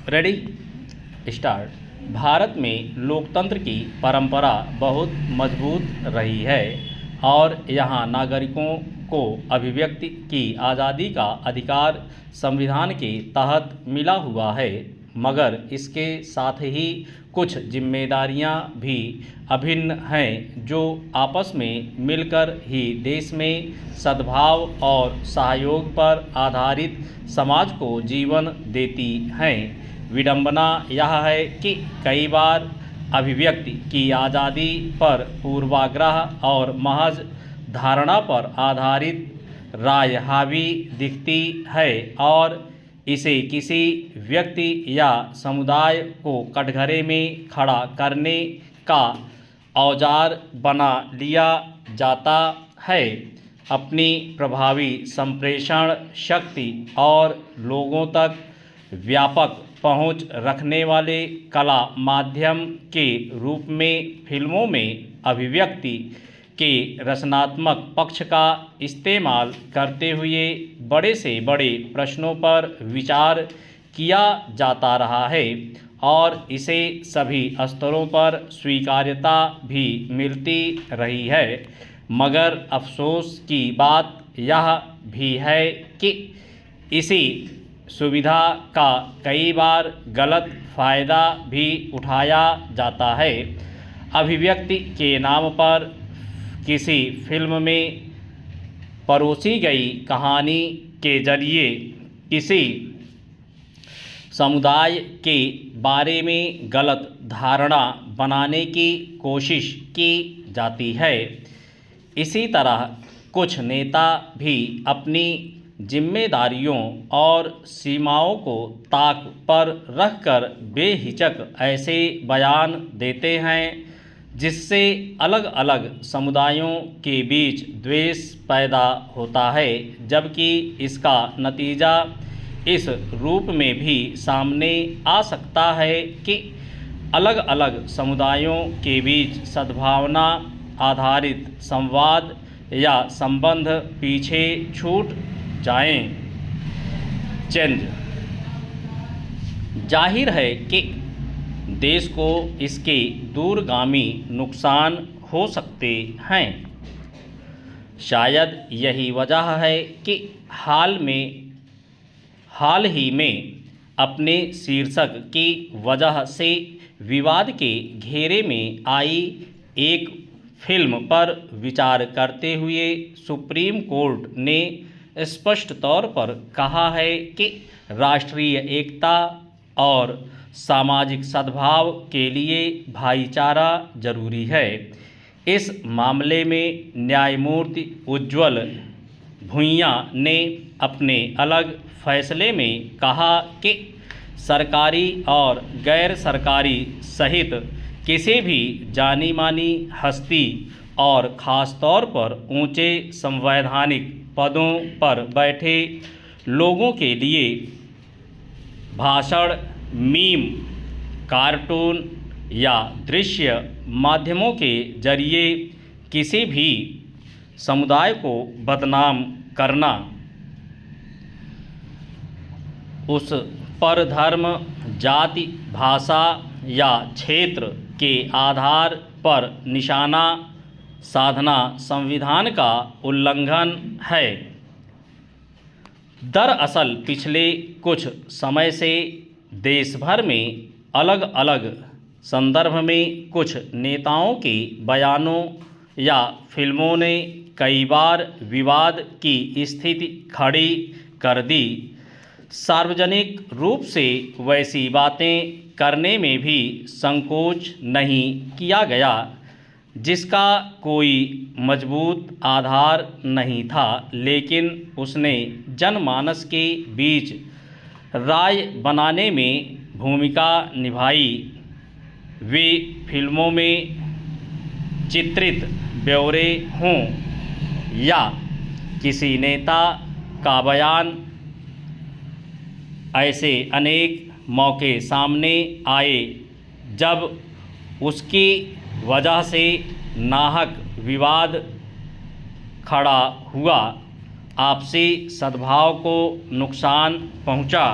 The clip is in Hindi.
Ready start. भारत में लोकतंत्र की परंपरा बहुत मजबूत रही है और यहाँ नागरिकों को अभिव्यक्ति की आज़ादी का अधिकार संविधान के तहत मिला हुआ है, मगर इसके साथ ही कुछ जिम्मेदारियां भी अभिन्न हैं जो आपस में मिलकर ही देश में सद्भाव और सहयोग पर आधारित समाज को जीवन देती हैं। विडंबना यह है कि कई बार अभिव्यक्ति की आज़ादी पर पूर्वाग्रह और महज धारणा पर आधारित राय हावी दिखती है और इसे किसी व्यक्ति या समुदाय को कटघरे में खड़ा करने का औजार बना लिया जाता है। अपनी प्रभावी संप्रेषण शक्ति और लोगों तक व्यापक पहुंच रखने वाले कला माध्यम के रूप में फिल्मों में अभिव्यक्ति के रचनात्मक पक्ष का इस्तेमाल करते हुए बड़े से बड़े प्रश्नों पर विचार किया जाता रहा है और इसे सभी स्तरों पर स्वीकार्यता भी मिलती रही है। मगर अफसोस की बात यह भी है कि इसी सुविधा का कई बार गलत फ़ायदा भी उठाया जाता है। अभिव्यक्ति के नाम पर किसी फिल्म में परोसी गई कहानी के जरिए किसी समुदाय के बारे में गलत धारणा बनाने की कोशिश की जाती है। इसी तरह कुछ नेता भी अपनी जिम्मेदारियों और सीमाओं को ताक पर रखकर बेहिचक ऐसे बयान देते हैं जिससे अलग अलग समुदायों के बीच द्वेष पैदा होता है, जबकि इसका नतीजा इस रूप में भी सामने आ सकता है कि अलग अलग समुदायों के बीच सद्भावना आधारित संवाद या संबंध पीछे छूट जाएं। चेंज जाहिर है कि देश को इसके दूरगामी नुकसान हो सकते हैं। शायद यही वजह है कि हाल ही में अपने शीर्षक की वजह से विवाद के घेरे में आई एक फिल्म पर विचार करते हुए सुप्रीम कोर्ट ने स्पष्ट तौर पर कहा है कि राष्ट्रीय एकता और सामाजिक सद्भाव के लिए भाईचारा जरूरी है। इस मामले में न्यायमूर्ति उज्ज्वल भुइयां ने अपने अलग फैसले में कहा कि सरकारी और गैर सरकारी सहित किसी भी जानी मानी हस्ती और ख़ास तौर पर ऊंचे संवैधानिक पदों पर बैठे लोगों के लिए भाषण, मीम, कार्टून या दृश्य माध्यमों के जरिए किसी भी समुदाय को बदनाम करना, उस पर धर्म, जाति, भाषा या क्षेत्र के आधार पर निशाना साधना संविधान का उल्लंघन है। दरअसल पिछले कुछ समय से देश भर में अलग अलग संदर्भ में कुछ नेताओं के बयानों या फिल्मों ने कई बार विवाद की स्थिति खड़ी कर दी। सार्वजनिक रूप से वैसी बातें करने में भी संकोच नहीं किया गया जिसका कोई मजबूत आधार नहीं था, लेकिन उसने जनमानस के बीच राय बनाने में भूमिका निभाई। वे फिल्मों में चित्रित ब्यौरे हों या किसी नेता का बयान, ऐसे अनेक मौके सामने आए जब उसकी वजह से नाहक विवाद खड़ा हुआ, आपसी सद्भाव को नुकसान पहुंचा।